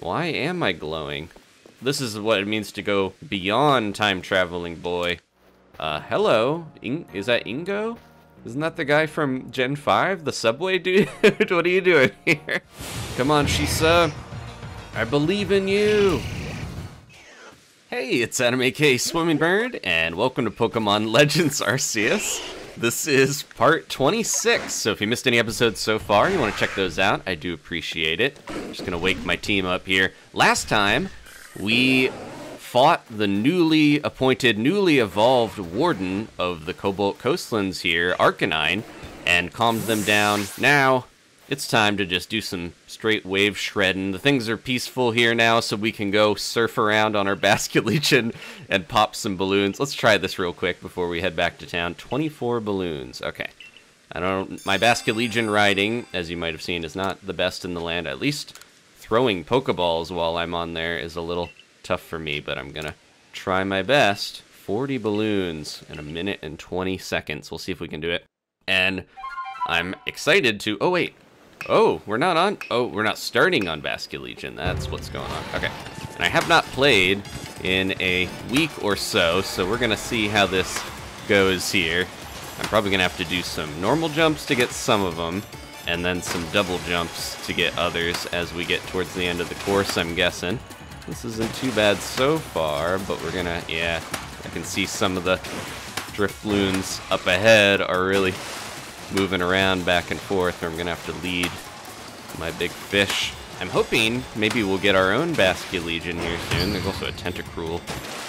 Why am I glowing? This is what it means to go beyond time-traveling boy. Hello? Is that Ingo? Isn't that the guy from Gen 5? The subway dude? What are you doing here? Come on, Shisa. I believe in you. Hey, it's Adam aka Swimming Bird, and welcome to Pokemon Legends Arceus. This is part 26, so if you missed any episodes so far, you want to check those out, I do appreciate it. Just going to wake my team up here. Last time, we fought the newly appointed, newly evolved warden of the Cobalt Coastlands here, Arcanine, and calmed them down. Now, it's time to just do some straight wave shredding. The things are peaceful here now, so we can go surf around on our Basculegion and pop some balloons. Let's try this real quick before we head back to town. 24 balloons. Okay. My Basculegion riding, as you might have seen, is not the best in the land. At least throwing Pokeballs while I'm on there is a little tough for me, but I'm gonna try my best. 40 balloons in a minute and 20 seconds. We'll see if we can do it. And I'm excited to... Oh, wait. Oh, we're not starting on Basculegion. That's what's going on. Okay. And I have not played in a week or so, so we're gonna see how this goes here. I'm probably gonna have to do some normal jumps to get some of them, and then some double jumps to get others as we get towards the end of the course, I'm guessing. This isn't too bad so far, but we're gonna, yeah, I can see some of the Drifloons up ahead are really moving around back and forth, or I'm gonna have to lead my big fish. I'm hoping maybe we'll get our own Basculegion here soon. There's also a Tentacruel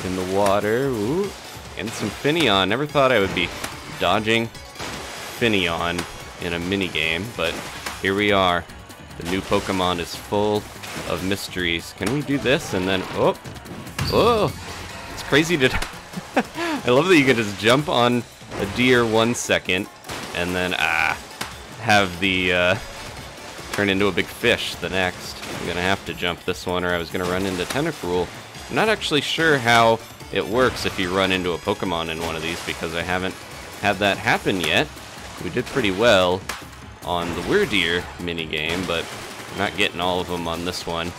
in the water. Ooh, and some Finneon. Never thought I would be dodging Finneon in a minigame, but here we are. The new Pokemon is full of mysteries. Can we do this and then, oh, it's crazy to, I love that you can just jump on a deer 1 second and then, have the, turn into a big fish the next. I'm gonna have to jump this one or I was gonna run into Tentacruel. I'm not actually sure how it works if you run into a Pokemon in one of these because I haven't had that happen yet. We did pretty well on the Weirdeer minigame, but not getting all of them on this one.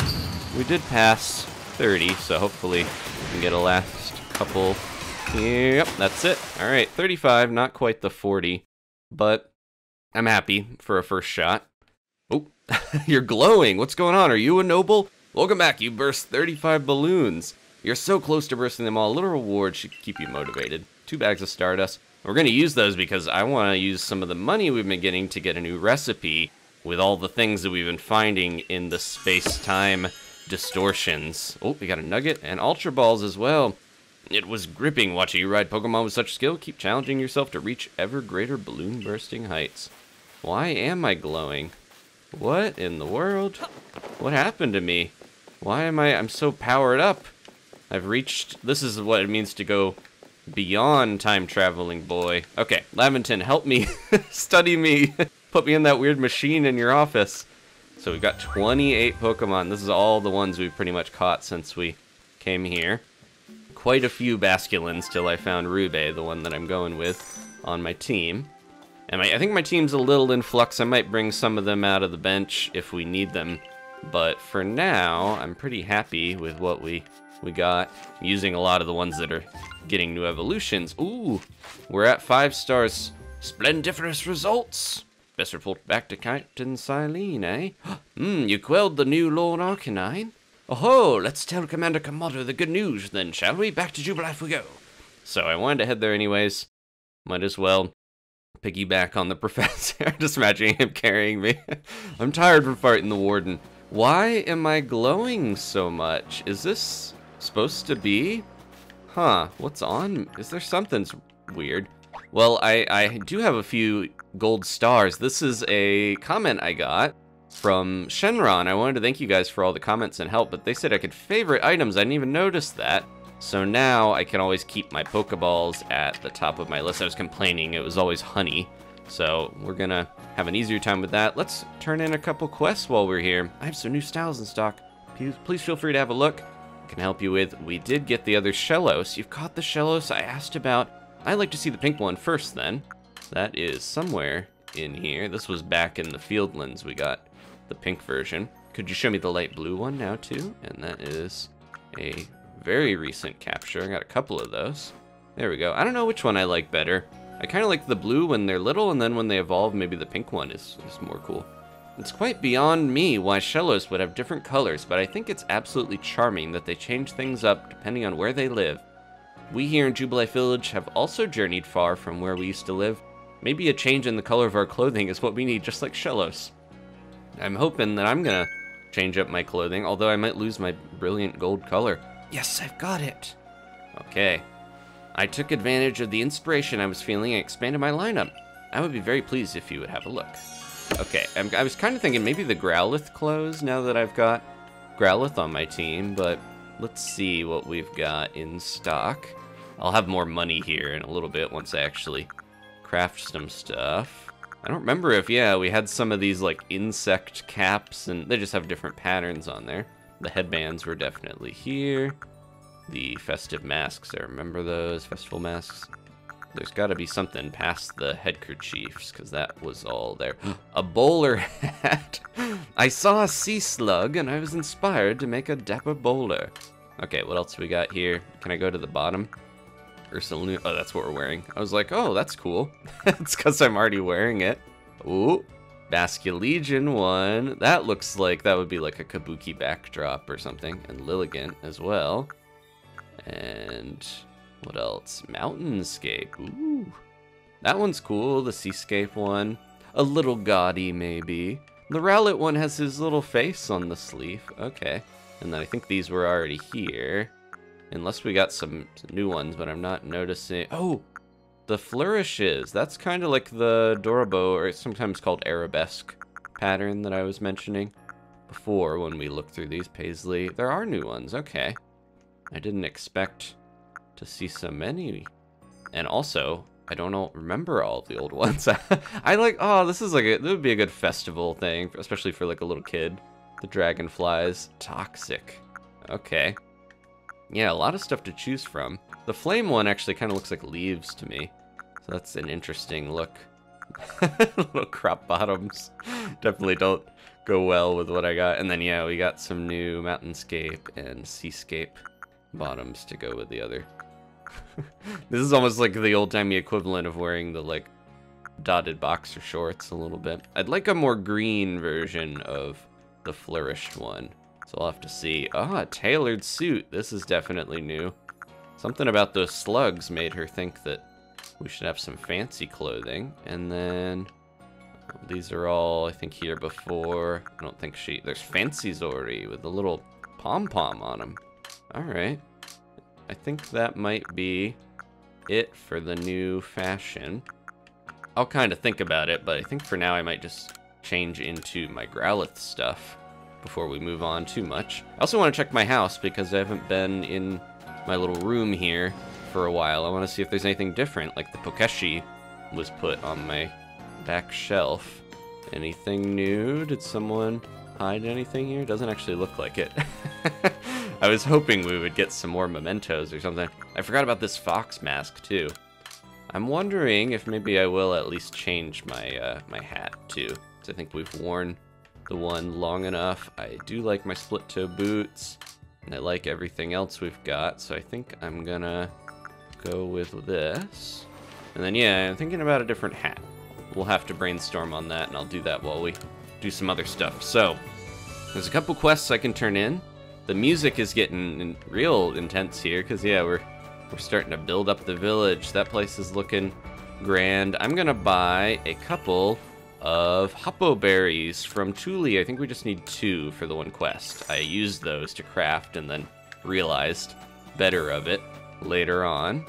We did pass 30, so hopefully we can get a last couple. Yep, that's it. All right, 35, not quite the 40, but I'm happy for a first shot. Oh, you're glowing. What's going on? Are you a noble? Welcome back. You burst 35 balloons. You're so close to bursting them all. A little reward should keep you motivated. 2 bags of Stardust. We're going to use those because I want to use some of the money we've been getting to get a new recipe with all the things that we've been finding in the space-time distortions. Oh, we got a Nugget and Ultra Balls as well. It was gripping watching you ride Pokemon with such skill. Keep challenging yourself to reach ever greater balloon-bursting heights. Why am I glowing? What in the world? What happened to me? Why am I'm so powered up? I've reached... This is what it means to go beyond time-traveling boy. Okay, Laventon, help me. Study me. Put me in that weird machine in your office. So we've got 28 Pokemon. This is all the ones we've pretty much caught since we came here. Quite a few Basculins till I found Rube, the one that I'm going with on my team. And I think my team's a little in flux. I might bring some of them out of the bench if we need them. But for now, I'm pretty happy with what we got. I'm using a lot of the ones that are getting new evolutions. Ooh, we're at 5 stars. Splendiferous results. Best report back to Captain Silene, eh? You quelled the new Lord Arcanine? Oh-ho, let's tell Commander Komodo the good news then, shall we? Back to Jubilife we go. So I wanted to head there anyways. Might as well piggyback on the professor. Just imagining him carrying me. I'm tired from fighting the warden. Why am I glowing so much? Is this supposed to be? Huh, what's on? Is there something's weird? Well, I do have a few gold stars. This is a comment I got from Shenron. I wanted to thank you guys for all the comments and help, but they said I could favorite items. I didn't even notice that. So now I can always keep my Pokeballs at the top of my list. I was complaining it was always honey. So we're gonna have an easier time with that. Let's turn in a couple quests while we're here. I have some new styles in stock. Please feel free to have a look. I can help you with. We did get the other Shellos. You've caught the Shellos I asked about. I'd like to see the pink one first then. That is somewhere in here. This was back in the Fieldlands we got the pink version. Could you show me the light blue one now, too? And that is a very recent capture. I got a couple of those. There we go. I don't know which one I like better. I kind of like the blue when they're little, and then when they evolve, maybe the pink one is more cool. It's quite beyond me why Shellos would have different colors, but I think it's absolutely charming that they change things up depending on where they live. We here in Jubilee Village have also journeyed far from where we used to live. Maybe a change in the color of our clothing is what we need, just like Shellos. I'm hoping that I'm gonna change up my clothing, although I might lose my brilliant gold color. Yes, I've got it. Okay. I took advantage of the inspiration I was feeling and expanded my lineup. I would be very pleased if you would have a look. Okay, I was kind of thinking maybe the Growlithe clothes now that I've got Growlithe on my team, but let's see what we've got in stock. I'll have more money here in a little bit once I actually craft some stuff. I don't remember if, yeah, we had some of these like insect caps, and they just have different patterns on there. The headbands were definitely here. The festive masks, I remember those, festival masks. There's got to be something past the headkerchiefs, because that was all there. A bowler hat! I saw a sea slug, and I was inspired to make a dapper bowler. Okay, what else we got here? Can I go to the bottom? Ursa, oh, that's what we're wearing. I was like, oh, that's cool. It's because I'm already wearing it. Ooh, Basculegion one. That looks like that would be like a Kabuki backdrop or something. And Lilligant as well. And what else? Mountainscape. Ooh. That one's cool, the Seascape one. A little gaudy, maybe. The Rowlet one has his little face on the sleeve. Okay. And then I think these were already here. Unless we got some new ones, but I'm not noticing. Oh! The Flourishes. That's kind of like the Dorabo, or it's sometimes called Arabesque pattern that I was mentioning before when we looked through these. Paisley. There are new ones. Okay. I didn't expect to see so many. And also, I don't remember all of the old ones. I like, oh, this is like this would be a good festival thing, especially for like a little kid. The dragonflies. Toxic. Okay. Yeah, a lot of stuff to choose from. The flame one actually kind of looks like leaves to me. So that's an interesting look. Little crop bottoms. Definitely don't go well with what I got. And then, yeah, we got some new Mountainscape and Seascape bottoms to go with the other. This is almost like the old-timey equivalent of wearing the, like, dotted boxer shorts a little bit. I'd like a more green version of the flourished one. So I'll have to see. Ah, a tailored suit. This is definitely new. Something about those slugs made her think that we should have some fancy clothing. And then these are all, I think, here before. I don't think there's Fancy Zori with a little pom-pom on them. Alright. I think that might be it for the new fashion. I'll kind of think about it, but I think for now I might just change into my Growlithe stuff before we move on too much. I also want to check my house because I haven't been in my little room here for a while. I want to see if there's anything different, like the Pokeshi was put on my back shelf. Anything new? Did someone hide anything here? Doesn't actually look like it. I was hoping we would get some more mementos or something. I forgot about this fox mask too. I'm wondering if maybe I will at least change my my hat too. So I think we've worn the one long enough. I do like my split toe boots, and I like everything else we've got. So I think I'm gonna go with this. And then yeah, I'm thinking about a different hat. We'll have to brainstorm on that, and I'll do that while we do some other stuff. So there's a couple quests I can turn in. The music is getting real intense here, because yeah, we're starting to build up the village. That place is looking grand. I'm gonna buy a couple of Hoppo berries from Thule. I think we just need 2 for the one quest. I used those to craft and then realized better of it later on.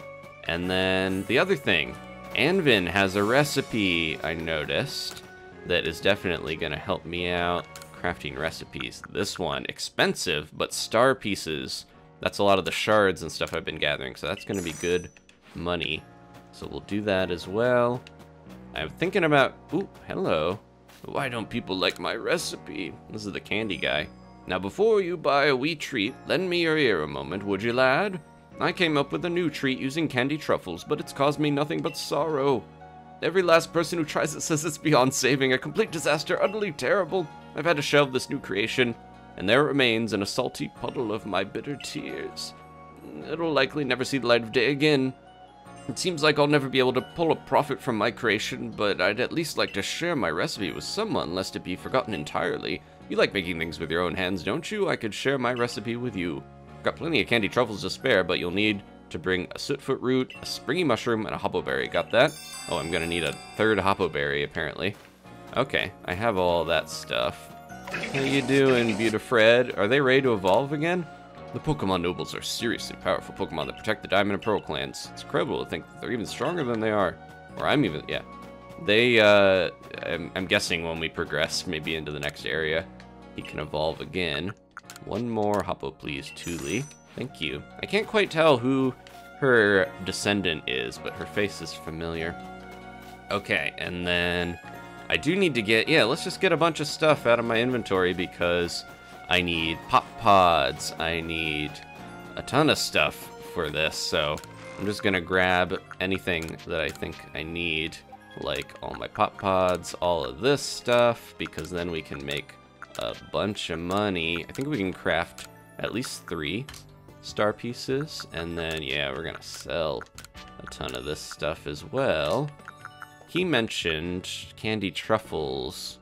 And then the other thing, Anvin has a recipe I noticed that is definitely gonna help me out crafting recipes. This one, expensive, but star pieces. That's a lot of the shards and stuff I've been gathering, so that's gonna be good money. So we'll do that as well. I'm thinking about, ooh, hello. Why don't people like my recipe? This is the candy guy. Now before you buy a wee treat, lend me your ear a moment, would you, lad? I came up with a new treat using candy truffles, but it's caused me nothing but sorrow. Every last person who tries it says it's beyond saving. A complete disaster, utterly terrible. I've had to shelve this new creation, and there it remains in a salty puddle of my bitter tears. It'll likely never see the light of day again. It seems like I'll never be able to pull a profit from my creation, but I'd at least like to share my recipe with someone, lest it be forgotten entirely. You like making things with your own hands, don't you? I could share my recipe with you. Got plenty of candy truffles to spare, but you'll need to bring a sootfoot root, a springy mushroom, and a hopoberry. Got that? Oh, I'm gonna need a third hopoberry, apparently. Okay, I have all that stuff. How you doing, Beautifred? Are they ready to evolve again? The Pokemon Nobles are seriously powerful Pokemon that protect the Diamond and Pearl clans. It's incredible to think that they're even stronger than they are. Or I'm even, yeah. They, I'm guessing when we progress maybe into the next area, he can evolve again. One more Hoppo, please, Thule. Thank you. I can't quite tell who her descendant is, but her face is familiar. Okay, and then I do need to get, yeah, let's just get a bunch of stuff out of my inventory because I need pop pods, I need a ton of stuff for this, so I'm just gonna grab anything that I think I need, like all my pop pods, all of this stuff, because then we can make a bunch of money. I think we can craft at least 3 star pieces, and then, yeah, we're gonna sell a ton of this stuff as well. He mentioned candy truffles.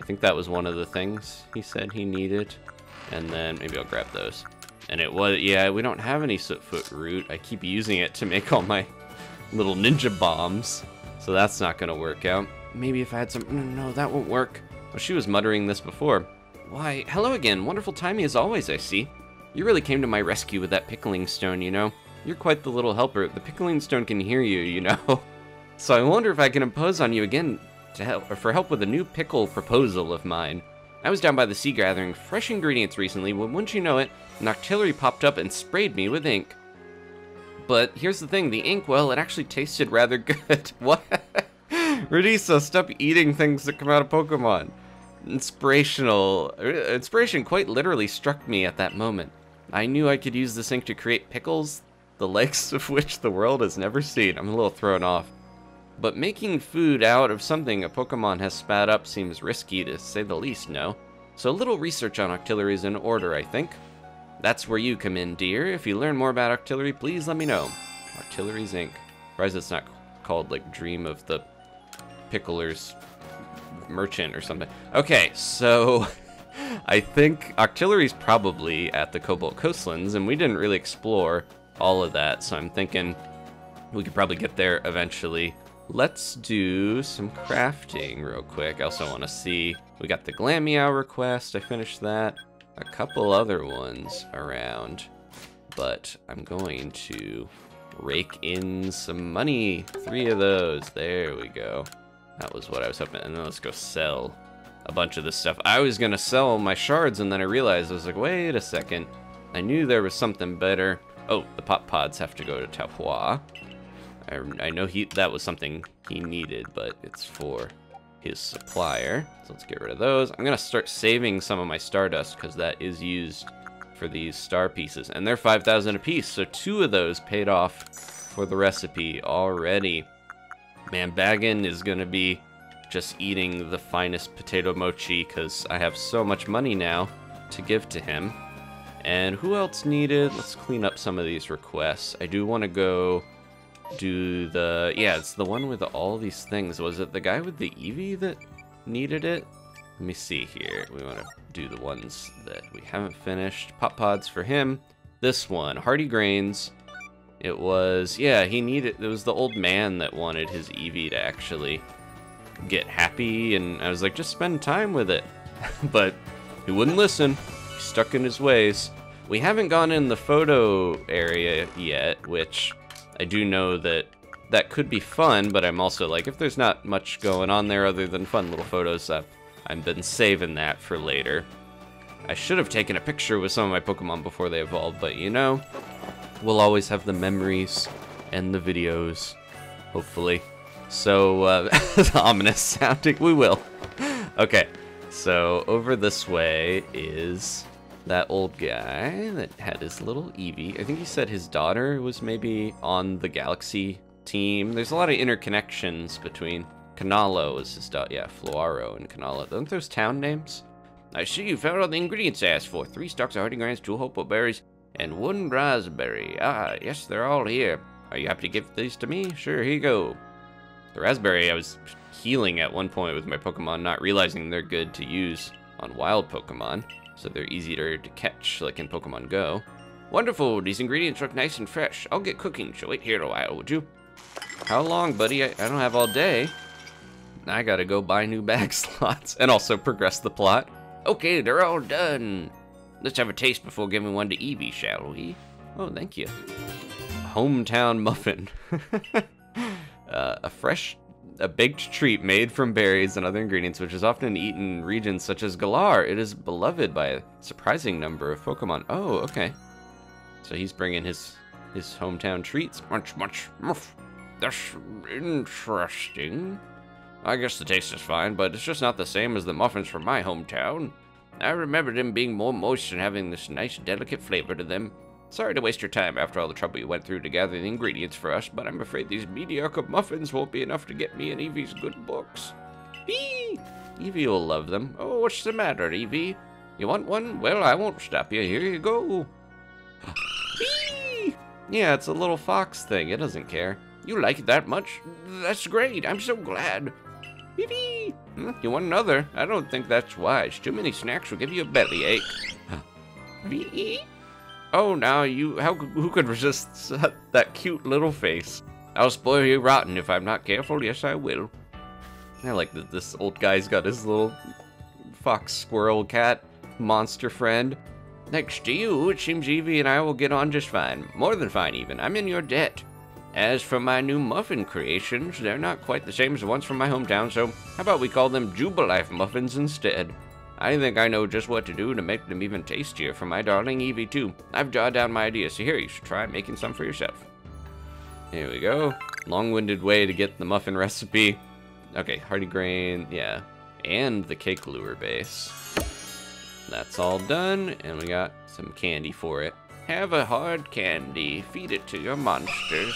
I think that was one of the things he said he needed. And then maybe I'll grab those. And it was, yeah, we don't have any sootfoot root. I keep using it to make all my little ninja bombs. So that's not gonna work out. Maybe if I had some, no, that won't work. Well, she was muttering this before. Why, hello again. Wonderful timing as always, I see. You really came to my rescue with that pickling stone, you know. You're quite the little helper. The pickling stone can hear you, you know. So I wonder if I can impose on you again to help, or for help with a new pickle proposal of mine. I was down by the sea gathering fresh ingredients recently when, wouldn't you know it, an octillery popped up and sprayed me with ink. But here's the thing, the ink, well, it actually tasted rather good. What? Radisa, stop eating things that come out of Pokemon. Inspiration quite literally struck me at that moment. I knew I could use this ink to create pickles, the likes of which the world has never seen. I'm a little thrown off. But making food out of something a Pokemon has spat up seems risky, to say the least, no? So a little research on octillery is in order, I think. That's where you come in, dear. If you learn more about octillery, please let me know. Octillery's Inc. Surprised it's not called, like, Dream of the Pickler's Merchant or something. Okay, so I think octillery's probably at the Cobalt Coastlands, and we didn't really explore all of that, so I'm thinking we could probably get there eventually. Let's do some crafting real quick. I also want to see, we got the Glameow request, I finished that. A couple other ones around, but I'm going to rake in some money. 3 of those, there we go. That was what I was hoping, and then let's go sell a bunch of this stuff. I was gonna sell my shards, and then I realized, I was like, wait a second. I knew there was something better. Oh, the pop pods have to go to Tauhua. I know that was something he needed, but it's for his supplier. So let's get rid of those. I'm gonna start saving some of my Stardust because that is used for these star pieces, and they're 5,000 apiece. So 2 of those paid off for the recipe already. Man, Baggin is gonna be just eating the finest potato mochi because I have so much money now to give to him. And who else needed? Let's clean up some of these requests. I do want to go do the, yeah, it's the one with all these things. Was it the guy with the Eevee that needed it? Let me see here. We want to do the ones that we haven't finished. Pop pods for him. This one, Hardy Grains. It was, yeah, he needed, it was the old man that wanted his Eevee to actually get happy, and I was like, just spend time with it. But he wouldn't listen. He's stuck in his ways. We haven't gone in the photo area yet, which I do know that that could be fun, but I'm also like, if there's not much going on there other than fun little photos, I've been saving that for later. I should have taken a picture with some of my Pokemon before they evolved, but you know, we'll always have the memories and the videos, hopefully. So, ominous sounding, we will. Okay, so over this way is that old guy that had his little Eevee. I think he said his daughter was maybe on the Galaxy team. There's a lot of interconnections between Canalo is his dog. Yeah, Floaro and Canalo. Aren't those town names? I see you found all the ingredients I asked for. 3 stalks of hardy-grants, 2 hopeful berries, and 1 raspberry. Ah, yes, they're all here. Are you happy to give these to me? Sure, here you go. The raspberry I was healing at one point with my Pokemon, not realizing they're good to use on wild Pokemon, so they're easier to catch, like in Pokemon Go. Wonderful, these ingredients look nice and fresh. I'll get cooking, so wait here a while, would you? How long, buddy? I don't have all day. I gotta go buy new bag slots, and also progress the plot. Okay, they're all done. Let's have a taste before giving one to Eevee, shall we? Oh, thank you. Hometown muffin. A baked treat made from berries and other ingredients, which is often eaten in regions such as Galar. It is beloved by a surprising number of Pokemon. Oh, okay. So he's bringing his hometown treats. Munch, munch, muff. That's interesting. I guess the taste is fine, but it's just not the same as the muffins from my hometown. I remember them being more moist and having this nice, delicate flavor to them. Sorry to waste your time after all the trouble you went through to gather the ingredients for us, but I'm afraid these mediocre muffins won't be enough to get me in Eevee's good books. Eee! Eevee will love them. Oh, what's the matter, Eevee? You want one? Well, I won't stop you. Here you go. Eee! Yeah, it's a little fox thing. It doesn't care. You like it that much? That's great. I'm so glad. Eevee! You want another? I don't think that's wise. Too many snacks will give you a bellyache. Eevee! Oh, now who could resist that cute little face? I'll spoil you rotten if I'm not careful. Yes, I will. I like that this old guy's got his little fox, squirrel, cat, monster friend. Next to you, it seems Eevee and I will get on just fine. More than fine, even. I'm in your debt. As for my new muffin creations, they're not quite the same as the ones from my hometown, so how about we call them Jubilife muffins instead? I think I know just what to do to make them even tastier for my darling Eevee, too. I've jotted down my ideas, so here, you should try making some for yourself. Here we go. Long-winded way to get the muffin recipe. Okay, hearty grain, yeah. And the cake lure base. That's all done, and we got some candy for it. Have a hard candy. Feed it to your monsters.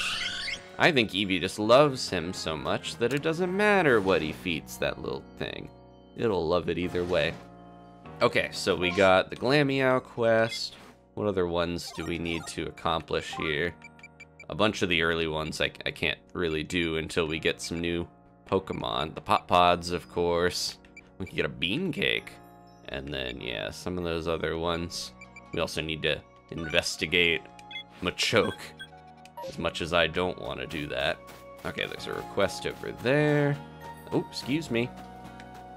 I think Eevee just loves him so much that it doesn't matter what he feeds that little thing. It'll love it either way. Okay, so we got the Glameow quest. What other ones do we need to accomplish here? A bunch of the early ones I can't really do until we get some new Pokemon. The Pop Pods, of course. We can get a Bean Cake. And then, yeah, some of those other ones. We also need to investigate Machoke, as much as I don't want to do that. Okay, there's a request over there. Oh, excuse me.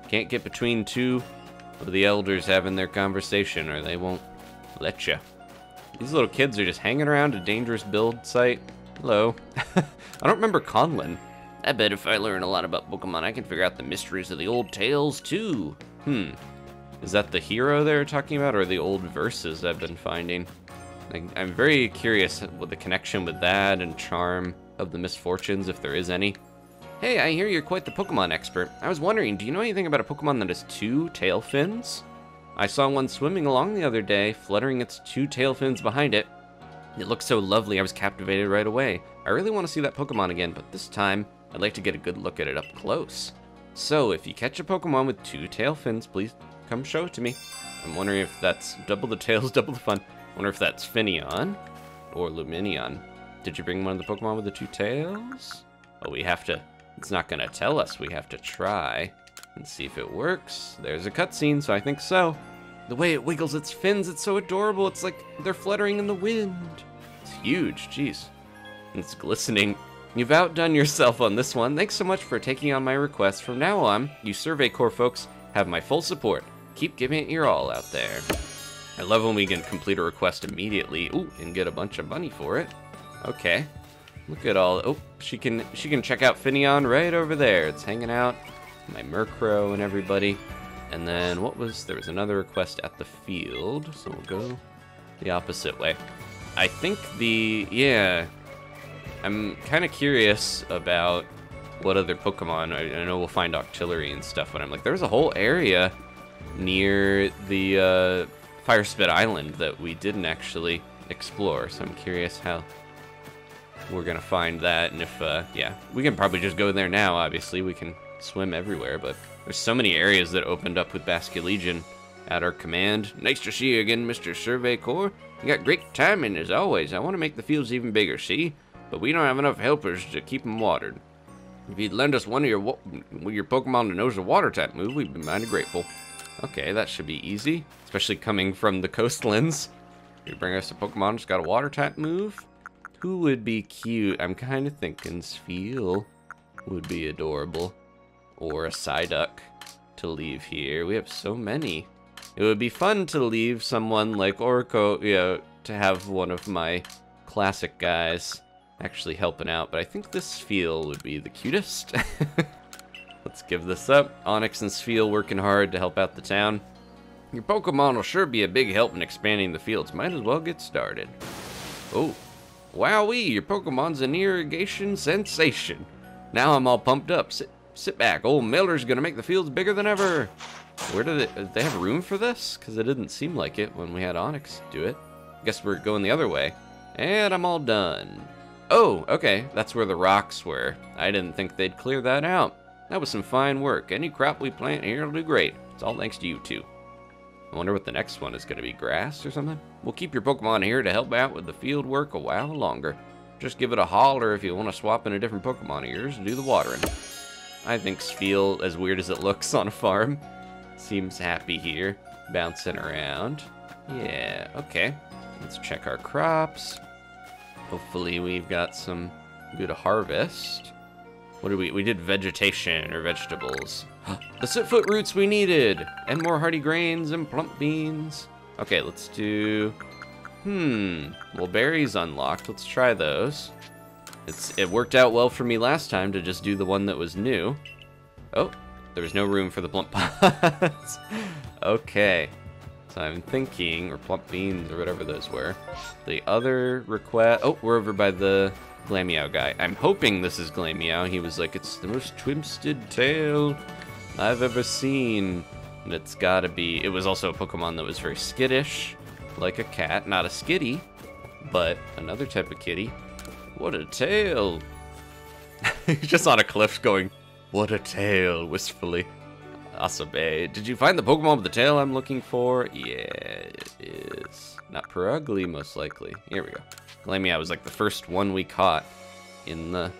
Can't get between two of the elders having their conversation, or they won't let you. These little kids are just hanging around a dangerous build site. Hello. I don't remember Conlon. I bet if I learn a lot about Pokemon, I can figure out the mysteries of the old tales, too. Is that the hero they're talking about, or the old verses I've been finding? I'm very curious with the connection with that and Charm of the Misfortunes, if there is any. Hey, I hear you're quite the Pokemon expert. I was wondering, do you know anything about a Pokemon that has 2 tail fins? I saw one swimming along the other day, fluttering its 2 tail fins behind it. It looked so lovely, I was captivated right away. I really want to see that Pokemon again, but this time, I'd like to get a good look at it up close. So, if you catch a Pokemon with 2 tail fins, please come show it to me. I'm wondering if that's double the tails, double the fun. I wonder if that's Finneon or Luminion. Did you bring one of the Pokemon with the 2 tails? Oh, we have to... It's not going to tell us. We have to try and see if it works. There's a cutscene, so I think so. The way it wiggles its fins, it's so adorable. It's like they're fluttering in the wind. It's huge, jeez. It's glistening. You've outdone yourself on this one. Thanks so much for taking on my request. From now on, you Survey Corps folks have my full support. Keep giving it your all out there. I love when we can complete a request immediately. Ooh, and get a bunch of money for it. Okay. Look at all. Oh, she can check out Finneon right over there. It's hanging out. My Murkrow and everybody. And then there was another request at the field, so we'll go the opposite way. I think I'm kind of curious about what other Pokemon. I know we'll find Octillery and stuff, but I'm like, there's a whole area near the Fire Spit Island that we didn't actually explore, so I'm curious how we're gonna find that. And if, yeah, we can probably just go there now, obviously. We can swim everywhere, but there's so many areas that opened up with Basculegion at our command. Nice to see you again, Mr. Survey Corps. You got great timing, as always. I want to make the fields even bigger, see? But we don't have enough helpers to keep them watered. If you'd lend us one of your Pokemon that knows the water type move, we'd be mighty grateful. Okay, that should be easy, especially coming from the coastlands. You bring us a Pokemon that's got a water type move? Who would be cute? I'm kind of thinking Spheal would be adorable. Or a Psyduck to leave here. We have so many. It would be fun to leave someone like Orko, you know, to have one of my classic guys actually helping out, but I think this Spheal would be the cutest. Let's give this up. Onyx and Spheal working hard to help out the town. Your Pokemon will sure be a big help in expanding the fields. Might as well get started. Oh, wowee, your Pokemon's an irrigation sensation. Now I'm all pumped up. Sit back. Old Miller's gonna make the fields bigger than ever. Where did they have room for this? Because it didn't seem like it when we had Onyx do it. Guess we're going the other way. And I'm all done. Oh, okay. That's where the rocks were. I didn't think they'd clear that out. That was some fine work. Any crop we plant here will do great. It's all thanks to you two. I wonder what the next one is going to be. Grass or something? We'll keep your Pokemon here to help out with the field work a while longer. Just give it a holler if you want to swap in a different Pokemon of yours to do the watering. I think Spheal, as weird as it looks on a farm, seems happy here, bouncing around. Yeah, okay. Let's check our crops. Hopefully we've got some good harvest. What did we did vegetation or vegetables. The Sitfoot roots we needed! And more hardy grains and plump beans. Okay, let's do... Well, berries unlocked. Let's try those. It worked out well for me last time to just do the one that was new. Oh, there was no room for the plump pods. Okay. So I'm thinking, or plump beans, or whatever those were. The other request... Oh, we're over by the Glameow guy. I'm hoping this is Glameow. He was like, it's the most twisted tail I've ever seen. And it's gotta be... It was also a Pokemon that was very skittish. Like a cat. Not a skitty, but another type of kitty. What a tail. He's just on a cliff going, what a tail, wistfully. Asabe. Did you find the Pokemon with the tail I'm looking for? Yeah, it is. Not Perugly, most likely. Here we go. Glameow was like the first one we caught in the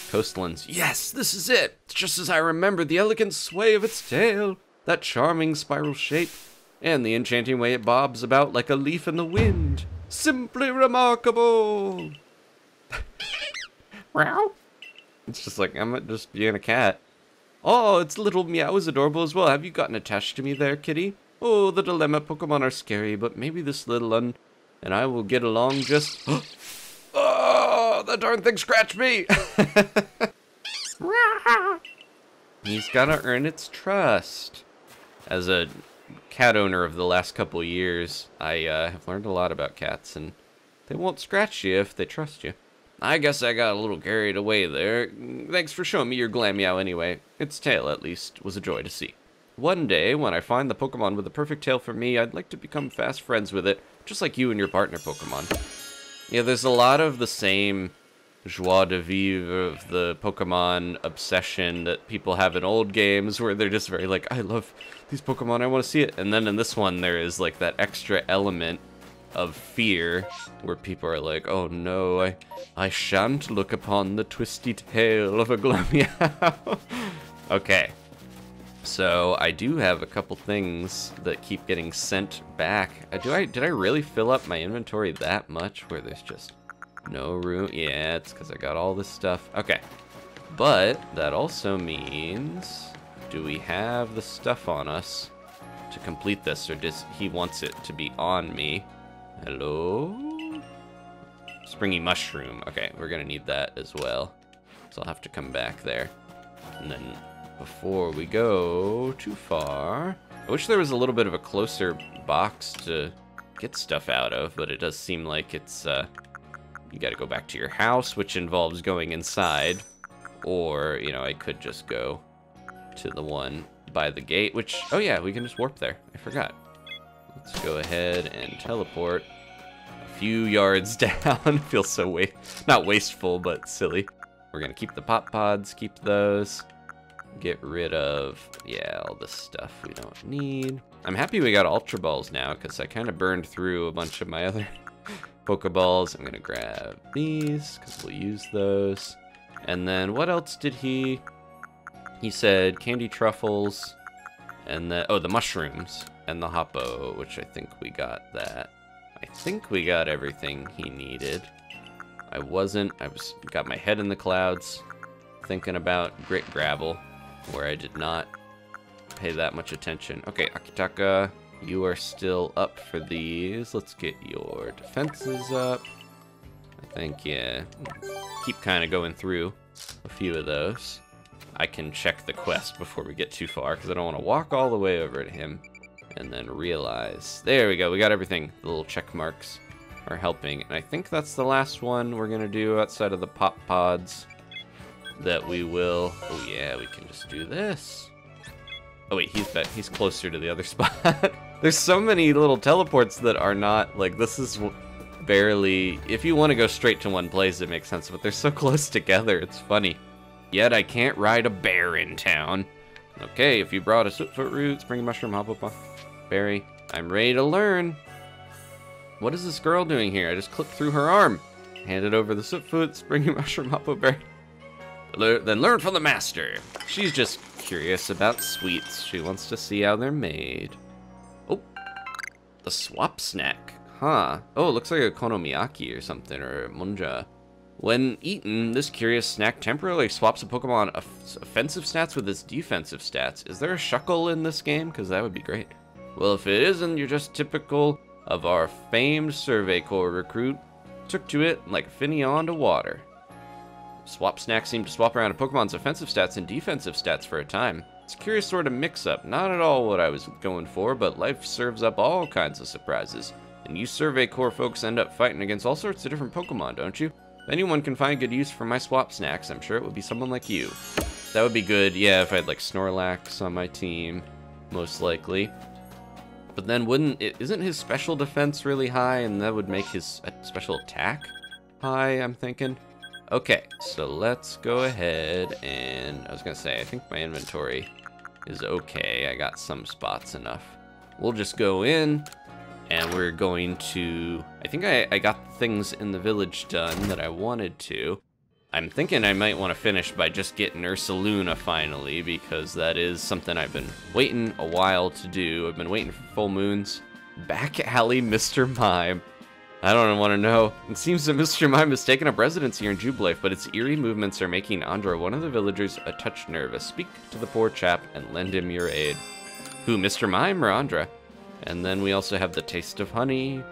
coastlands. Yes, this is it. It's just as I remember, the elegant sway of its tail, that charming spiral shape, and the enchanting way it bobs about like a leaf in the wind. Simply remarkable. Meow. It's just like, I'm just being a cat. Oh, its little meow is adorable as well. Have you gotten attached to me there, kitty? Oh, the dilemma Pokemon are scary, but maybe this little one and I will get along just... Oh, that darn thing scratched me! He's gotta earn its trust. As a cat owner of the last couple years, I have learned a lot about cats, and they won't scratch you if they trust you. I guess I got a little carried away there. Thanks for showing me your Glameow anyway. Its tail, at least, was a joy to see. One day, when I find the Pokemon with the perfect tail for me, I'd like to become fast friends with it, just like you and your partner Pokemon. Yeah, there's a lot of the same joie de vivre of the Pokemon obsession that people have in old games, where they're just very like, I love these Pokemon, I want to see it. And then in this one, there is like that extra element of fear, where people are like, oh no, I shan't look upon the twisty tail of a Glameow. Okay, so I do have a couple things that keep getting sent back. Did I really fill up my inventory that much, where there's just no room? Yeah, it's because I got all this stuff. Okay, but that also means, do we have the stuff on us to complete this, or does he wants it to be on me? Hello? Springy mushroom. Okay, we're gonna need that as well. So I'll have to come back there. And then before we go too far, I wish there was a little bit of a closer box to get stuff out of, but it does seem like it's, you gotta go back to your house, which involves going inside. Or, you know, I could just go to the one by the gate, which, oh yeah, we can just warp there. I forgot. Let's go ahead and teleport a few yards down. Feels so not wasteful, but silly. We're gonna keep the pop pods, keep those. Get rid of, yeah, all this stuff we don't need. I'm happy we got Ultra Balls now, because I kind of burned through a bunch of my other Pokeballs. I'm gonna grab these, because we'll use those. And then what else did he said candy truffles, and then, oh, the mushrooms, and the Hoppo, which I think we got that. I think we got everything he needed. I got my head in the clouds, thinking about Grit Gravel, where I did not pay that much attention. Okay, Akitaka, you are still up for these. Let's get your defenses up. I think, yeah, keep kind of going through a few of those. I can check the quest before we get too far, because I don't want to walk all the way over to him and then realize. There we go, we got everything. The little check marks are helping. And I think that's the last one we're going to do outside of the pop pods. That we will. Oh yeah, we can just do this. Oh wait, he's closer to the other spot. There's so many little teleports that are not, like, this is barely, if you want to go straight to one place it makes sense, but they're so close together, it's funny. Yet I can't ride a bear in town. Okay, if you brought a Sootfoot root, spring mushroom, hop berry, I'm ready to learn. What is this girl doing here? I just clicked through her arm. Handed over the Sootfoot, spring mushroom, hop berry. Then learn from the master. She's just curious about sweets. She wants to see how they're made. Oh, the swap snack. Huh. Oh, it looks like a konomiyaki or something, or a munja. When eaten, this curious snack temporarily swaps a Pokemon offensive stats with its defensive stats. Is there a shuckle in this game? Because that would be great. Well, if it isn't, you're just typical of our famed Survey Corps recruit. Took to it like a Finneon to water. Swap snacks seem to swap around a Pokemon's offensive stats and defensive stats for a time. It's a curious sort of mix-up. Not at all what I was going for, but life serves up all kinds of surprises. And you Survey Corps folks end up fighting against all sorts of different Pokemon, don't you? If anyone can find good use for my swap snacks, I'm sure it would be someone like you. That would be good, yeah, if I had like Snorlax on my team, most likely. But then isn't his special defense really high, and that would make his special attack high, I'm thinking? Okay, so let's go ahead and, I was gonna say, I think my inventory is okay. I got some spots enough. We'll just go in, and we're going to, I think I got things in the village done that I wanted to. I'm thinking I might want to finish by just getting Ursaluna finally, because that is something I've been waiting a while to do. I've been waiting for full moons. Back alley Mr. Mime. I don't want to know. It seems that Mr. Mime has taken up residence here in Jubilife, but its eerie movements are making Andra, one of the villagers, a touch nervous. Speak to the poor chap and lend him your aid. Who, Mr. Mime or Andra? And then we also have the taste of honey.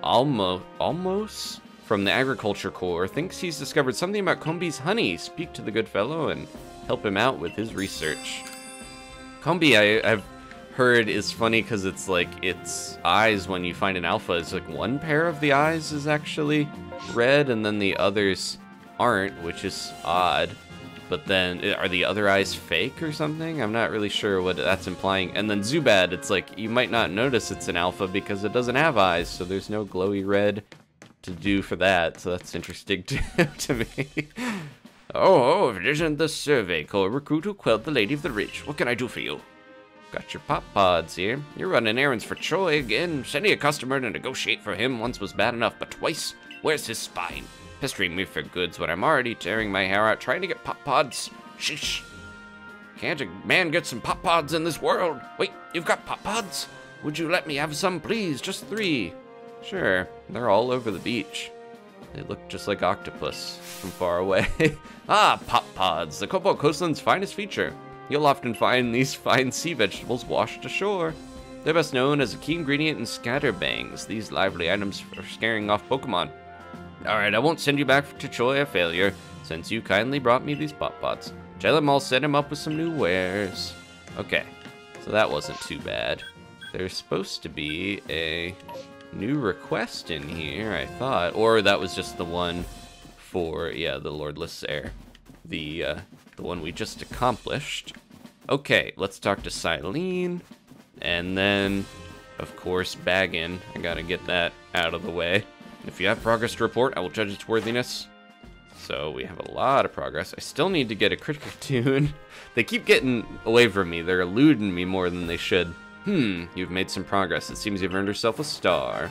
Almost from the Agriculture Corps thinks he's discovered something about Combi's honey. Speak to the good fellow and help him out with his research. Combi, I've heard, is funny because it's like its eyes when you find an alpha is like one pair of the eyes is actually red and then the others aren't, which is odd. But then are the other eyes fake or something? I'm not really sure what that's implying. And then Zubat, it's like you might not notice it's an alpha because it doesn't have eyes, so there's no glowy red to do for that. So that's interesting to me. Oh, if it isn't the Survey Corps recruit who quelled the Lady of the Ridge, what can I do for you? Got your pop pods here. You're running errands for Troy again. Sending a customer to negotiate for him once was bad enough, but twice? Where's his spine? Pestering me for goods when I'm already tearing my hair out trying to get pop pods. Sheesh. Can't a man get some pop pods in this world? Wait, you've got pop pods? Would you let me have some, please? Just 3. Sure, they're all over the beach. They look just like octopus from far away. Ah, pop pods, the Cobalt Coastland's finest feature. You'll often find these fine sea vegetables washed ashore. They're best known as a key ingredient in scatterbangs. These lively items are scaring off Pokemon. Alright, I won't send you back to Troy a failure, since you kindly brought me these pop pods. Tell him I'll set him up with some new wares. Okay, so that wasn't too bad. There's supposed to be a new request in here, I thought. Or that was just the one for, yeah, the Lordless Air. The one we just accomplished. Okay, let's talk to Silene. And then of course, bagging. I gotta get that out of the way. If you have progress to report, I will judge its worthiness. So we have a lot of progress. I still need to get a critical tune. They keep getting away from me. They're eluding me more than they should. You've made some progress. It seems you've earned yourself a star.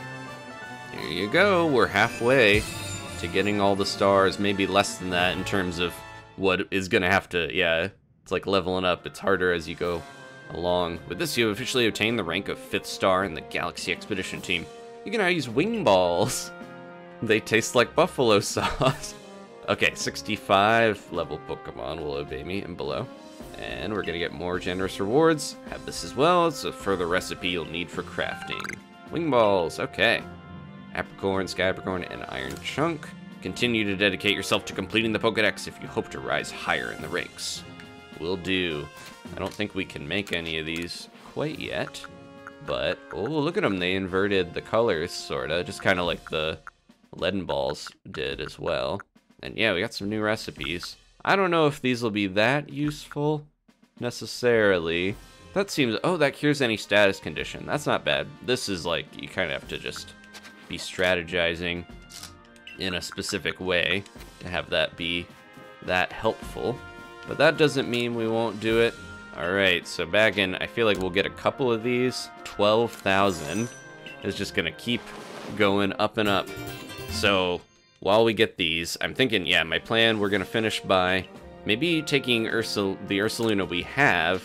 Here you go. We're halfway to getting all the stars. Maybe less than that in terms of what is going to have to... Yeah, it's like leveling up. It's harder as you go along. With this, you have officially obtained the rank of 5th star in the Galaxy Expedition team. You can now use wing balls. They taste like buffalo sauce. Okay, 65 level Pokemon will obey me and below. And we're gonna get more generous rewards. Have this as well. It's a further recipe you'll need for crafting. Wing balls, okay. Apricorn, Skypricorn, and Iron Chunk. Continue to dedicate yourself to completing the Pokedex if you hope to rise higher in the ranks. Will do. I don't think we can make any of these quite yet. But, oh, look at them. They inverted the colors, sorta. Just kind of like the leaden balls did as well. And yeah, we got some new recipes. I don't know if these will be that useful necessarily. That seems... Oh, that cures any status condition. That's not bad. This is like, you kind of have to just be strategizing in a specific way to have that be that helpful. But that doesn't mean we won't do it. Alright, so back in, I feel like we'll get a couple of these. 12,000 is just going to keep going up and up. So... while we get these, I'm thinking, yeah, my plan, we're going to finish by maybe taking the Ursaluna we have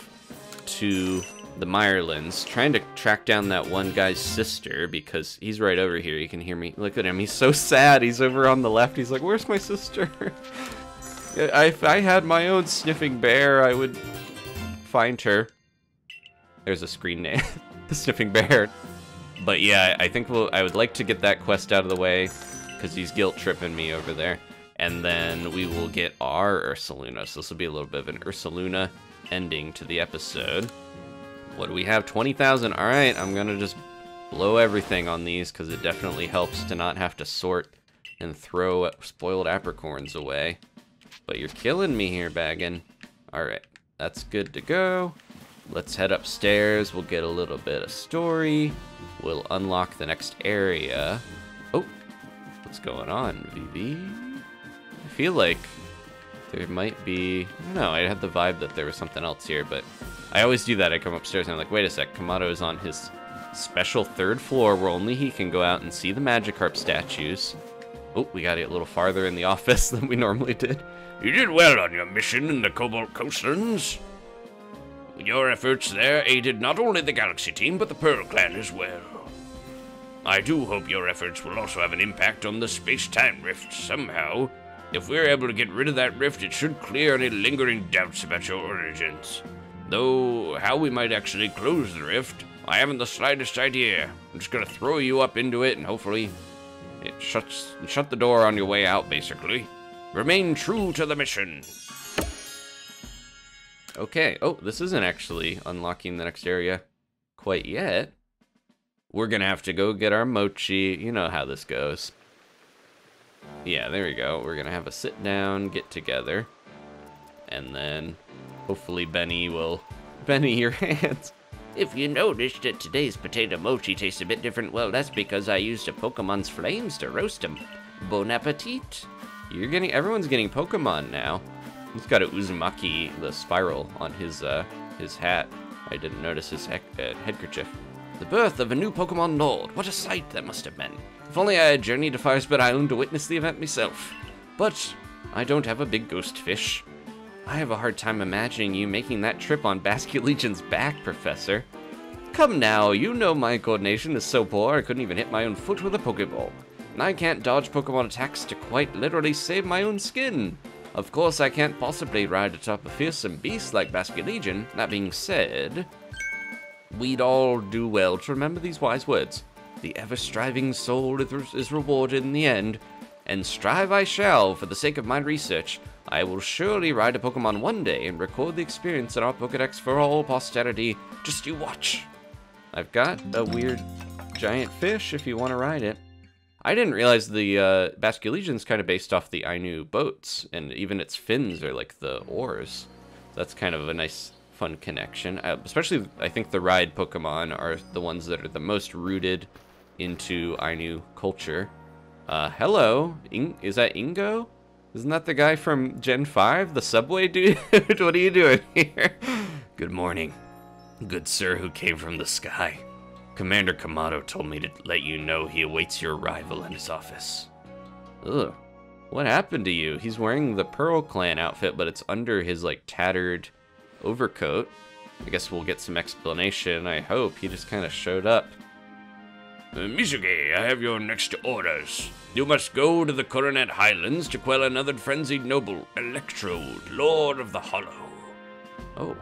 to the Mirelands, trying to track down that one guy's sister, because he's right over here. You can hear me. Look at him. He's so sad. He's over on the left. He's like, where's my sister? If I had my own sniffing bear, I would find her. There's a screen name. The sniffing bear. But yeah, I think I would like to get that quest out of the way, because he's guilt tripping me over there. And then we will get our Ursaluna. So this will be a little bit of an Ursaluna ending to the episode. What do we have? 20,000. All right, I'm going to just blow everything on these because it definitely helps to not have to sort and throw spoiled apricorns away. But you're killing me here, Baggin. All right, that's good to go. Let's head upstairs. We'll get a little bit of story. We'll unlock the next area. Oh. What's going on, VV? I feel like there might be... I don't know, I had the vibe that there was something else here, but I always do that. I come upstairs and I'm like, wait a sec, Kamado is on his special 3rd floor where only he can go out and see the Magikarp statues. Oh, we gotta get a little farther in the office than we normally did. You did well on your mission in the Cobalt Coastlands. Your efforts there aided not only the Galaxy team, but the Pearl Clan as well. I do hope your efforts will also have an impact on the space-time rift somehow. If we're able to get rid of that rift, it should clear any lingering doubts about your origins. Though, how we might actually close the rift, I haven't the slightest idea. I'm just gonna throw you up into it and hopefully it shut the door on your way out, basically. Remain true to the mission. Okay, oh, this isn't actually unlocking the next area quite yet. We're gonna have to go get our mochi. You know how this goes. Yeah, there we go. We're gonna have a sit down, get together. And then hopefully Benny will... Benny, your hands. If you noticed that today's potato mochi tastes a bit different, well, that's because I used a Pokemon's flames to roast them. Bon appetit. Everyone's getting Pokemon now. He's got a Uzumaki, the spiral, on his hat. I didn't notice his headkerchief. The birth of a new Pokemon Lord. What a sight that must have been. If only I had journeyed to Firespit Island to witness the event myself. But I don't have a big ghost fish. I have a hard time imagining you making that trip on Basculegion's back, Professor. Come now, you know my coordination is so poor I couldn't even hit my own foot with a Pokeball. And I can't dodge Pokemon attacks to quite literally save my own skin. Of course, I can't possibly ride atop a fearsome beast like Basculegion. That being said, we'd all do well to remember these wise words. The ever-striving soul is rewarded in the end, and strive I shall for the sake of my research. I will surely ride a Pokemon one day and record the experience in our Pokedex for all posterity. Just you watch. I've got a weird giant fish if you want to ride it. I didn't realize the Basculegion's kind of based off the Ainu boats, and even its fins are like the oars. That's kind of a nice fun connection. Especially, I think the ride Pokemon are the ones that are the most rooted into Ainu culture. Hello, is that Ingo? Isn't that the guy from Gen 5, the subway dude? What are you doing here? Good morning, good sir who came from the sky. Commander Kamado told me to let you know he awaits your arrival in his office. Ugh. What happened to you? He's wearing the Pearl Clan outfit, but it's under his, like, tattered overcoat. I guess we'll get some explanation, I hope. He just kind of showed up. Mizuki, I have your next orders. You must go to the Coronet Highlands to quell another frenzied noble, Electrode, Lord of the Hollow. Oh.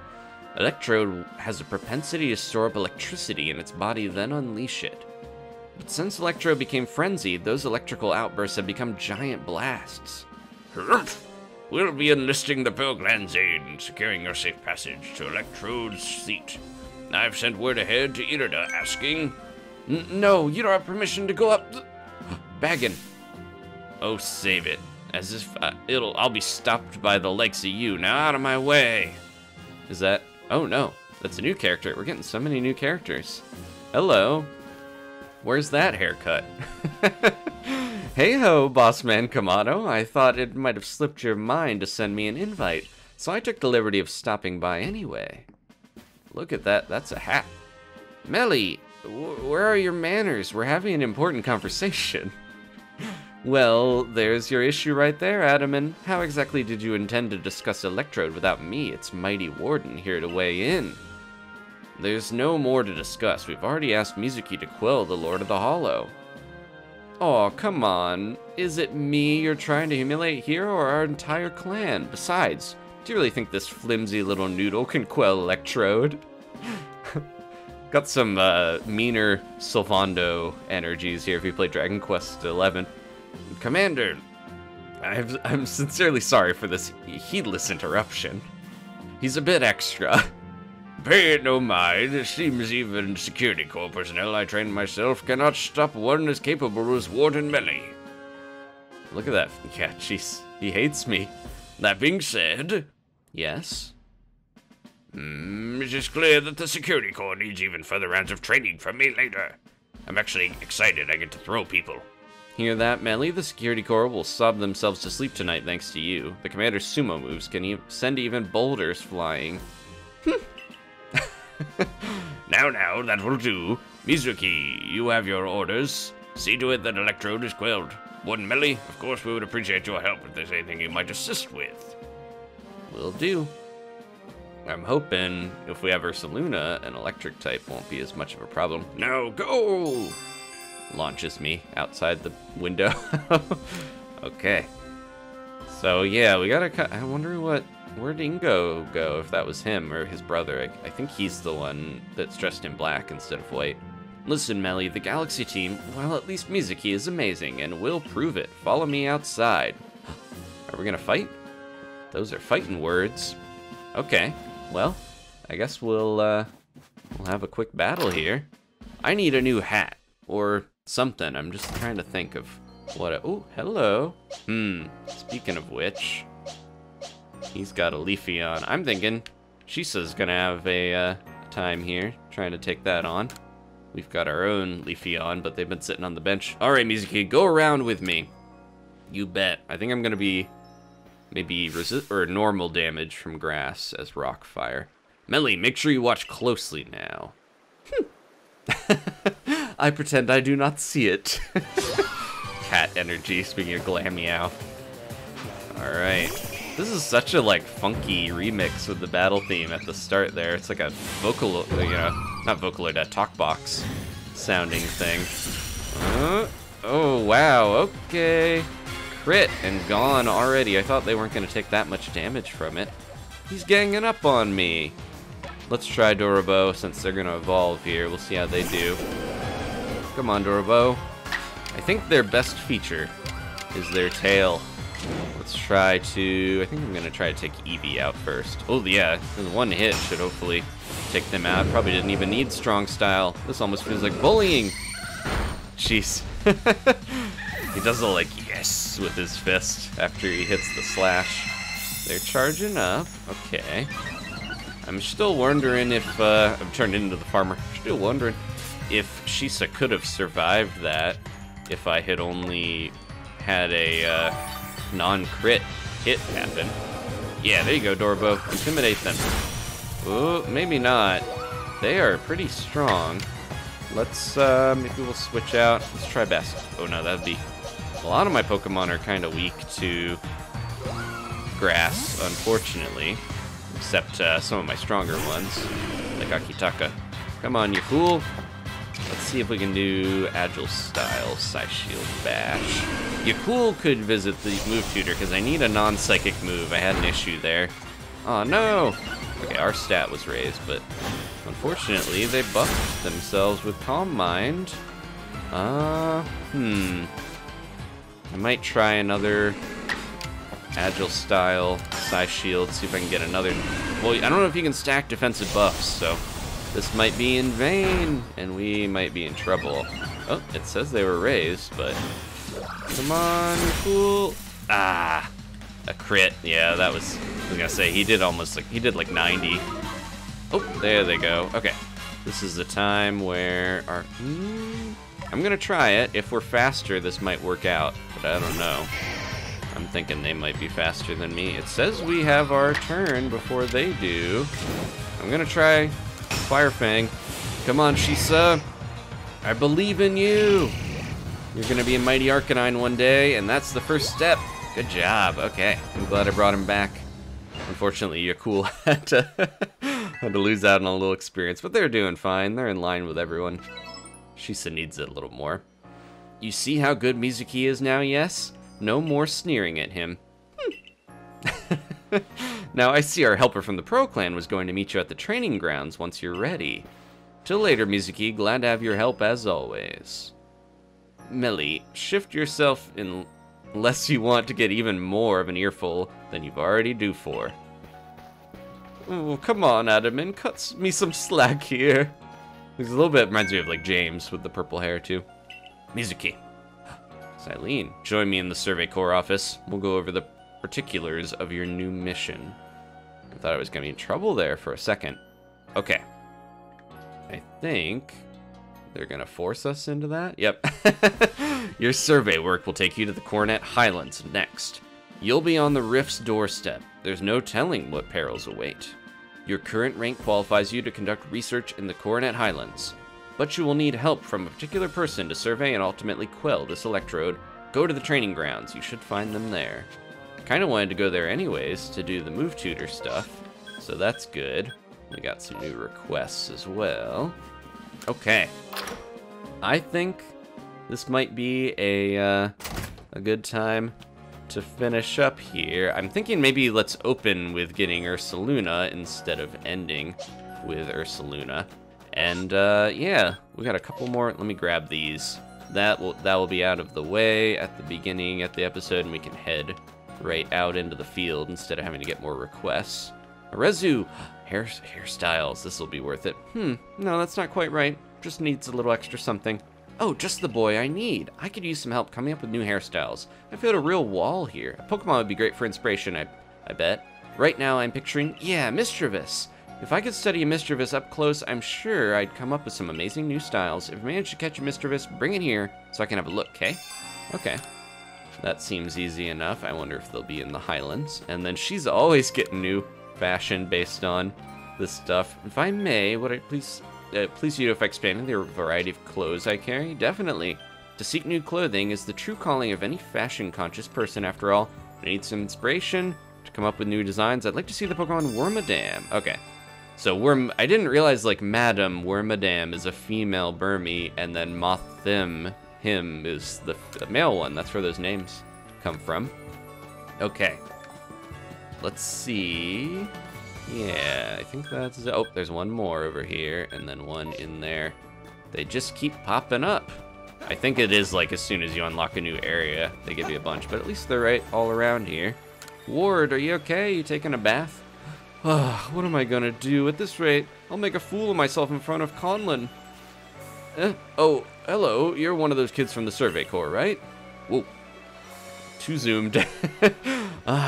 Electrode has a propensity to store up electricity in its body, then unleash it. But since Electrode became frenzied, those electrical outbursts have become giant blasts. Humph! We'll be enlisting the Pearl Clan's aid in securing your safe passage to Electrode's seat. I've sent word ahead to Irida asking... No, you don't have permission to go up... Baggin. Oh, save it. As if I'll be stopped by the likes of you. Now out of my way. Is that... Oh no, that's a new character. We're getting so many new characters. Hello. Where's that haircut? Hey ho, Bossman Kamado. I thought it might have slipped your mind to send me an invite, so I took the liberty of stopping by anyway. Look at that, that's a hat. Melly, where are your manners? We're having an important conversation. Well, there's your issue right there, Adaman. How exactly did you intend to discuss Electrode without me, its mighty warden, here to weigh in? There's no more to discuss. We've already asked Mizuki to quell the Lord of the Hollow. Oh, come on. Is it me you're trying to humiliate here, or our entire clan? Besides, do you really think this flimsy little noodle can quell Electrode? Got some meaner Sylvando energies here if you play Dragon Quest XI. Commander, I'm sincerely sorry for this heedless interruption. He's a bit extra. Pay it no mind. It seems even security corps personnel I trained myself cannot stop one as capable as Warden Melly. Look at that. Yeah, jeez. He hates me. That being said... Yes? It is clear that the security corps needs even further rounds of training from me later. I'm actually excited I get to throw people. Hear that, Melly? The security corps will sob themselves to sleep tonight thanks to you. The commander's sumo moves can send even boulders flying. Now, that will do. Mizuki, you have your orders. See to it that Electrode is quelled. Warden Melly, of course we would appreciate your help if there's anything you might assist with. Will do. I'm hoping if we have Ursaluna, an electric type won't be as much of a problem. Now go! Launches me outside the window. Okay. So yeah, we gotta cut. I wonder where'd Ingo go, if that was him or his brother. I think he's the one that's dressed in black instead of white. Listen, Melly, the Galaxy team, well, at least Mizuki is amazing, and we'll prove it. Follow me outside. Are we gonna fight? Those are fighting words. Okay, well, I guess we'll have a quick battle here. I need a new hat, or something. I'm just trying to think of what oh, hello. Speaking of which, he's got a Leafeon. I'm thinking Shisa's gonna have a time here, trying to take that on. We've got our own Leafeon, but they've been sitting on the bench. All right, Mizuki, go around with me. You bet. I think I'm gonna be maybe normal damage from grass as rock fire. Melly, make sure you watch closely now. I pretend I do not see it. Cat energy, speaking of Glameow. Alright. This is such a, like, funky remix with the battle theme at the start there. It's like a vocal, not Vocaloid, a talk box sounding thing. Oh, wow, okay. Crit and gone already. I thought they weren't going to take that much damage from it. He's ganging up on me. Let's try Dorabo since they're going to evolve here. We'll see how they do. Come on, Dorabo. I think their best feature is their tail. Let's try to... I think I'm going to try to take Eevee out first. Oh, yeah. One hit should hopefully take them out. Probably didn't even need strong style. This almost feels like bullying. Jeez. He does a, like, yes with his fist after he hits the slash. They're charging up. Okay. I'm still wondering if, I've turned into the farmer, still wondering if Shisa could have survived that if I had only had a, non-crit hit happen. Yeah, there you go, Dorbo. Intimidate them. Oh, maybe not. They are pretty strong. Let's, maybe we'll switch out. Let's try Best. Oh no, that'd be... A lot of my Pokemon are kind of weak to grass, unfortunately. Except some of my stronger ones, like Akitaka. Come on, you fool. Let's see if we can do Agile Style, Psy-Shield Bash. Yakul could visit the move tutor, because I need a non-psychic move. I had an issue there. Oh no! Okay, our stat was raised, but unfortunately they buffed themselves with Calm Mind. I might try another Agile Style, Psy-Shield, see if I can get another... Well, I don't know if you can stack defensive buffs, so this might be in vain, and we might be in trouble. Oh, it says they were raised, but... Come on, you fool! Ah! A crit. Yeah, that was... I was gonna say, he did almost like... He did like 90. Oh, there they go. Okay. This is the time where our... I'm gonna try it. If we're faster, this might work out, but I don't know. I'm thinking they might be faster than me. It says we have our turn before they do. I'm gonna try Fire Fang. Come on, Shisa. I believe in you. You're gonna be a mighty Arcanine one day, and that's the first step. Good job. Okay, I'm glad I brought him back. Unfortunately, Yakul had to lose out on a little experience, but they're doing fine. They're in line with everyone. Shisa needs it a little more. You see how good Mizuki is now, yes? No more sneering at him. Now, I see our helper from the Pro Clan was going to meet you at the training grounds once you're ready. Till later, Mizuki. Glad to have your help as always. Millie, shift yourself in unless you want to get even more of an earful than you've already due for. Oh, come on, Adaman. Cut me some slack here. This a little bit reminds me of, like, James with the purple hair, too. Mizuki. Silene, join me in the Survey Corps office. We'll go over the particulars of your new mission. I thought I was going to be in trouble there for a second. Okay. I think they're going to force us into that? Yep. Your survey work will take you to the Coronet Highlands next. You'll be on the Rift's doorstep. There's no telling what perils await. Your current rank qualifies you to conduct research in the Coronet Highlands. But you will need help from a particular person to survey and ultimately quell this electrode. Go to the training grounds. You should find them there. I kind of wanted to go there anyways to do the move tutor stuff, so that's good. We got some new requests as well. Okay. I think this might be a good time to finish up here. I'm thinking maybe let's open with getting Ursaluna instead of ending with Ursaluna. And yeah, we got a couple more. Let me grab these. That will be out of the way at the beginning of the episode, and we can head right out into the field instead of having to get more requests. Rezu, hairstyles. This will be worth it. No, that's not quite right. Just needs a little extra something. Oh, just the boy I need. I could use some help coming up with new hairstyles. I feel a real wall here. A Pokemon would be great for inspiration, I bet. Right now I'm picturing, yeah, Mischievous. If I could study a Mischievous up close, I'm sure I'd come up with some amazing new styles. If I manage to catch a Mischievous, bring it here so I can have a look, okay? Okay. That seems easy enough. I wonder if they'll be in the Highlands. And then she's always getting new fashion based on this stuff. If I may, would I please you if I expanded the variety of clothes I carry? Definitely. To seek new clothing is the true calling of any fashion-conscious person, after all. I need some inspiration to come up with new designs. I'd like to see the Pokemon Wormadam. Okay. So I didn't realize, like, Madam Wormadam is a female Burmy, and then Mothim, him, is the male one. That's where those names come from. Okay. Let's see. Yeah, I think that's... Oh, there's one more over here, and then one in there. They just keep popping up. I think it is, like, as soon as you unlock a new area, they give you a bunch, but at least they're right all around here. Ward, are you okay? You taking a bath? What am I gonna do? At this rate, I'll make a fool of myself in front of Conlon. Oh, hello. You're one of those kids from the Survey Corps, right? Whoa. Too zoomed.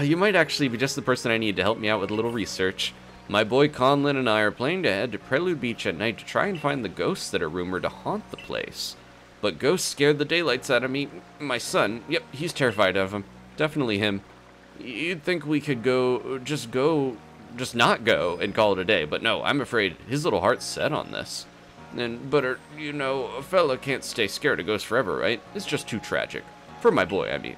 You might actually be just the person I need to help me out with a little research. My boy Conlin and I are planning to head to Prelude Beach at night to try and find the ghosts that are rumored to haunt the place. But ghosts scared the daylights out of me. My son, yep, he's terrified of them. Definitely him. You'd think we could just not go and call it a day, but no, I'm afraid his little heart's set on this. But you know, a fella can't stay scared of ghosts forever, right? It's just too tragic. For my boy, I mean.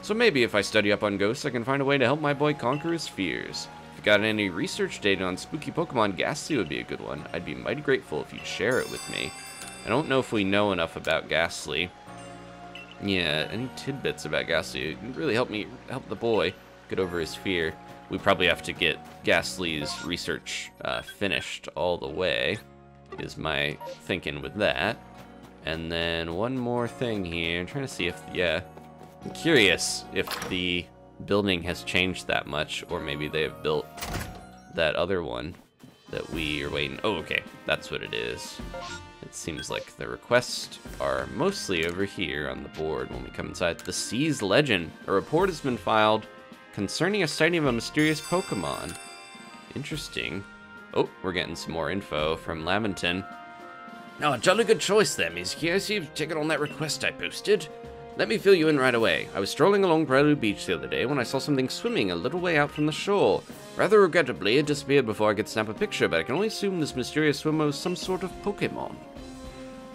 So maybe if I study up on ghosts, I can find a way to help my boy conquer his fears. If you got any research data on spooky Pokemon, Ghastly would be a good one. I'd be mighty grateful if you'd share it with me. I don't know if we know enough about Ghastly. Yeah, any tidbits about Ghastly would really help the boy get over his fear. We probably have to get Ghastly's research finished all the way, is my thinking with that. And then one more thing here. I'm trying to see if, yeah, I'm curious if the building has changed that much, or maybe they have built that other one that we are waiting. Oh, okay, that's what it is. It seems like the requests are mostly over here on the board when we come inside. The Seas Legend. A report has been filed concerning a sighting of a mysterious Pokemon. Interesting. Oh, we're getting some more info from Laventon. Oh, a jolly good choice there, Miss. I see you've taken on that request I posted. Let me fill you in right away. I was strolling along Prelude Beach the other day when I saw something swimming a little way out from the shore. Rather regrettably, it disappeared before I could snap a picture, but I can only assume this mysterious swimmer was some sort of Pokemon.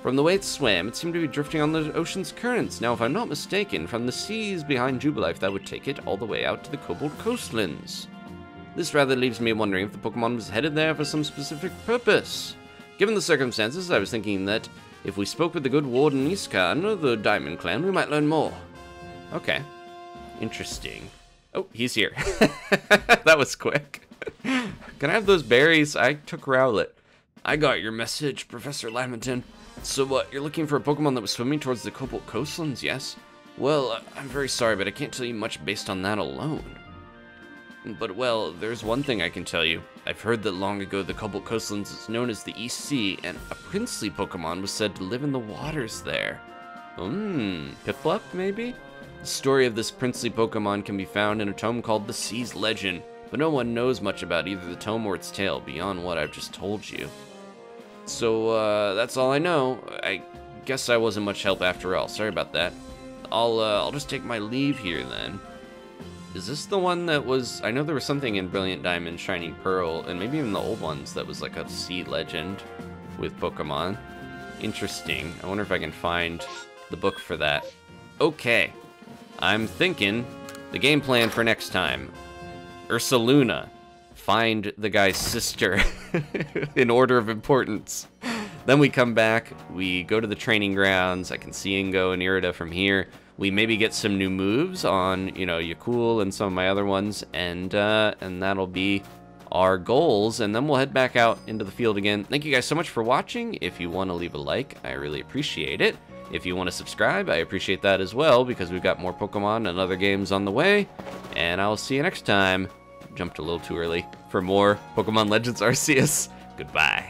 From the way it swam, it seemed to be drifting on the ocean's currents. Now, if I'm not mistaken, from the seas behind Jubilife, that would take it all the way out to the Cobalt coastlands. This rather leaves me wondering if the Pokemon was headed there for some specific purpose. Given the circumstances, I was thinking that if we spoke with the good Warden Iskan of the Diamond Clan, we might learn more. Okay. Interesting. Oh, he's here. That was quick. Can I have those berries? I took Rowlet. I got your message, Professor Lamington. So what, you're looking for a Pokemon that was swimming towards the Cobalt coastlands, yes? Well, I'm very sorry, but I can't tell you much based on that alone. But, well, there's one thing I can tell you. I've heard that long ago the Cobalt coastlands is known as the East Sea, and a princely Pokemon was said to live in the waters there. Piplup, maybe? The story of this princely Pokemon can be found in a tome called The Seas Legend, but no one knows much about either the tome or its tale beyond what I've just told you. So, that's all I know. I guess I wasn't much help after all. Sorry about that. I'll just take my leave here then. Is this the one that was... I know there was something in Brilliant Diamond, Shining Pearl, and maybe even the old ones that was like a sea legend with Pokemon. Interesting. I wonder if I can find the book for that. Okay. I'm thinking the game plan for next time. Ursaluna. Find the guy's sister in order of importance. Then we come back, we go to the training grounds. I can see Ingo and Irida from here. We maybe get some new moves on, you know, Yakul and some of my other ones, and that'll be our goals, and then we'll head back out into the field again. Thank you guys so much for watching. If you want to leave a like, I really appreciate it. If you want to subscribe, I appreciate that as well, because we've got more Pokemon and other games on the way, and I'll see you next time. Jumped a little too early for more Pokemon Legends Arceus. Goodbye.